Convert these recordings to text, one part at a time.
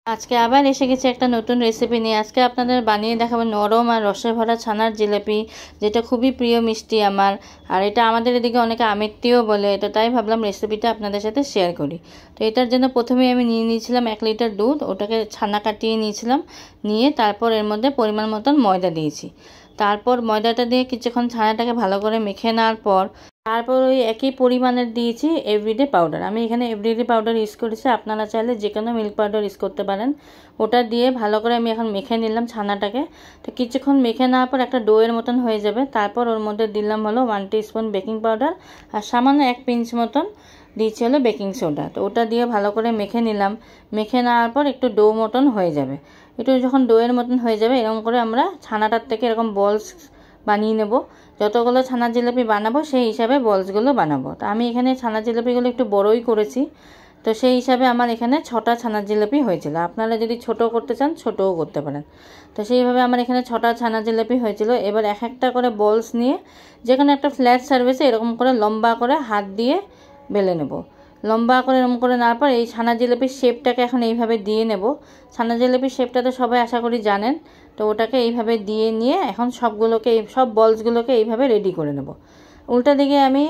আজকে আবার এসে গেছে একটা নতুন রেসিপি নিয়ে। আজকে আপনাদের বানিয়ে দেখাবো নরম আর রসে ভরা ছানার জিলাপি, যেটা খুবই প্রিয় মিষ্টি আমার। আর এটা আমাদের এদিকে অনেকে আমিত্তিও বলে, তো তাই ভাবলাম রেসিপিটা আপনাদের সাথে শেয়ার করি। তো এটার জন্য প্রথমেই আমি নিয়ে নিয়েছিলাম 1 লিটার দুধ, ওটাকে ছানা কাটিয়ে নিয়েছিলাম। নিয়ে তারপর এর মধ্যে পরিমাণ মতন ময়দা দিয়েছি। তারপর ময়দাটা দিয়ে কিছুক্ষণ ছানাটাকে ভালো করে মেখে নেওয়ার পর তারপর ওই একই পরিমাণের দিয়েছি এভরিডে পাউডার। আমি এখানে এভরিডে পাউডার ইউজ করেছি, আপনারা চাইলে যে কোনো মিল্ক পাউডার ইউজ করতে পারেন। ওটা দিয়ে ভালো করে আমি এখন মেখে নিলাম ছানাটাকে। তো কিছুক্ষণ মেখে নেওয়ার পর একটা ডোয়ের মতন হয়ে যাবে। তারপর ওর মধ্যে দিলাম হলো 1 টিস্পুন বেকিং পাউডার আর সামান্য 1 পিঞ্চ মতন দিয়েছি হলো বেকিং সোডা। তো ওটা দিয়ে ভালো করে মেখে নিলাম। মেখে নেওয়ার পর একটু ডো মতন হয়ে যাবে। একটু যখন ডোয়ের মতন হয়ে যাবে এরকম করে আমরা ছানাটার থেকে এরকম বলস বানিয়ে নেব। যতগুলো ছানার জিলাপি বানাবো সেই হিসাবে বলসগুলো বানাবো। তো আমি এখানে ছানার জিলাপিগুলো একটু বড়ই করেছি, তো সেই হিসাবে আমার এখানে 6টা ছানার জিলাপি হয়েছিল। আপনারা যদি ছোট করতে চান ছোটও করতে পারেন। তো সেইভাবে আমার এখানে 6টা ছানার জিলাপি হয়েছিল। এবার এক একটা করে বলস নিয়ে যেখানে একটা ফ্ল্যাট সারফেসে এরকম করে লম্বা করে হাত দিয়ে বেলে নেব। লম্বা করে এরকম করে নেওয়ার পর এই ছানা জিলাপির শেপটাকে এখন এইভাবে দিয়ে নেব। ছানা জিলাপির শেপটা তো সবাই আশা করি জানেন। তো ওটাকে এইভাবে দিয়ে নিয়ে এখন সবগুলোকে সব বলসগুলোকে এইভাবে রেডি করে নেব। উল্টা দিকে আমি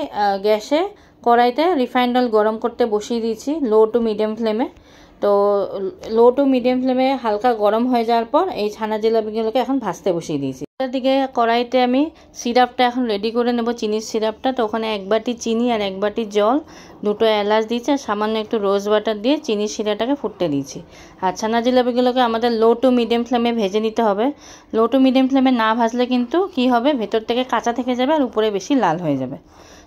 গ্যাসে কড়াইতে রিফাইন্ড অয়েল গরম করতে বসিয়ে দিয়েছি লো টু মিডিয়াম ফ্লেমে। তো লো টু মিডিয়াম ফ্লেমে হালকা গরম হয়ে যাওয়ার পর এই ছানা জিলাপিগুলোকে এখন ভাজতে বসিয়ে দিয়েছি। দিকে কড়াইতে আমি সিরাপটা এখন রেডি করে নেব, চিনির সিরাপটা। তো ওখানে 1 বাটি চিনি আর 1 বাটি জল, 2টো এলাচ দিয়েছি আর সামান্য একটু রোজ বাটার দিয়ে চিনির সিরাটাকে ফুটতে দিয়েছি। আর ছানা জিলাপিগুলোকে আমাদের লো টু মিডিয়াম ফ্লেমে ভেজে নিতে হবে। লো টু মিডিয়াম ফ্লেমে না ভাজলে কিন্তু কি হবে, ভেতর থেকে কাঁচা থেকে যাবে আর উপরে বেশি লাল হয়ে যাবে।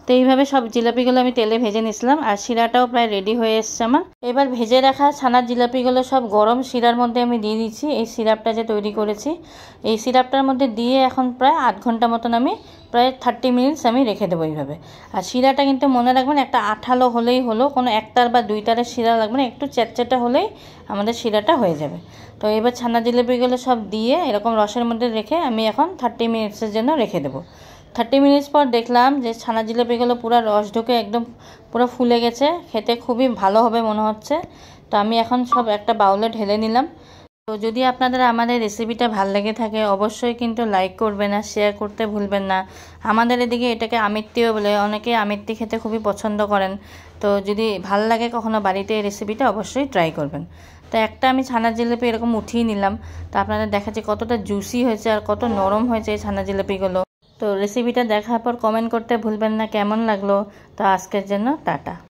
তো এইভাবে সব জিলাপিগুলো আমি তেলে ভেজে নিয়েছিলাম আর শিরাটাও প্রায় রেডি হয়ে এসছে আমার। এবার ভেজে রাখা ছানার জিলাপিগুলো সব গরম শিরার মধ্যে আমি দিয়ে দিচ্ছি। এই সিরাপটা যে তৈরি করেছি এই সিরাপটার মধ্যে দিয়ে এখন প্রায় 8 ঘন্টা মতন আমি প্রায় 30 মিনিটস আমি রেখে দেবো এইভাবে। আর শিরাটা কিন্তু মনে রাখবেন একটা আঠালো হলেই হলো, কোনো একটার বা 2টারের শিরা লাগবে না, একটু চ্যাটচ্যাটা হলেই আমাদের শিরাটা হয়ে যাবে। তো এবার ছানা জিলাপিগুলো সব দিয়ে এরকম রসের মধ্যে রেখে আমি এখন 30 মিনিটসের জন্য রেখে দেবো। 30 মিনিটস পর দেখলাম যে ছানা জিলাপিগুলো পুরো রস ঢুকে একদম পুরো ফুলে গেছে, খেতে খুবই ভালো হবে মনে হচ্ছে। তো আমি এখন সব একটা বাউলে ঢেলে নিলাম। তো যদি আপনাদের আমাদের রেসিপিটা ভালো লেগে থাকে অবশ্যই কিন্তু লাইক করবেন আর শেয়ার করতে ভুলবেন না। আমাদের এদিকে এটাকে আমিত্তিও বলে, অনেকে আমিত্তি খেতে খুবই পছন্দ করেন। তো যদি ভালো লাগে কখনো বাড়িতে এই রেসিপিটা অবশ্যই ট্রাই করবেন। তো একটা আমি ছানার জিলাপি এরকম উঠিয়ে নিলাম। তো আপনাদের দেখাচ্ছি কতটা জুসি হয়েছে আর কত নরম হয়েছে এই ছানা জিলাপিগুলো। তো রেসিপিটা দেখার পর কমেন্ট করতে ভুলবেন না কেমন লাগলো। তো আজকের জন্য টাটা।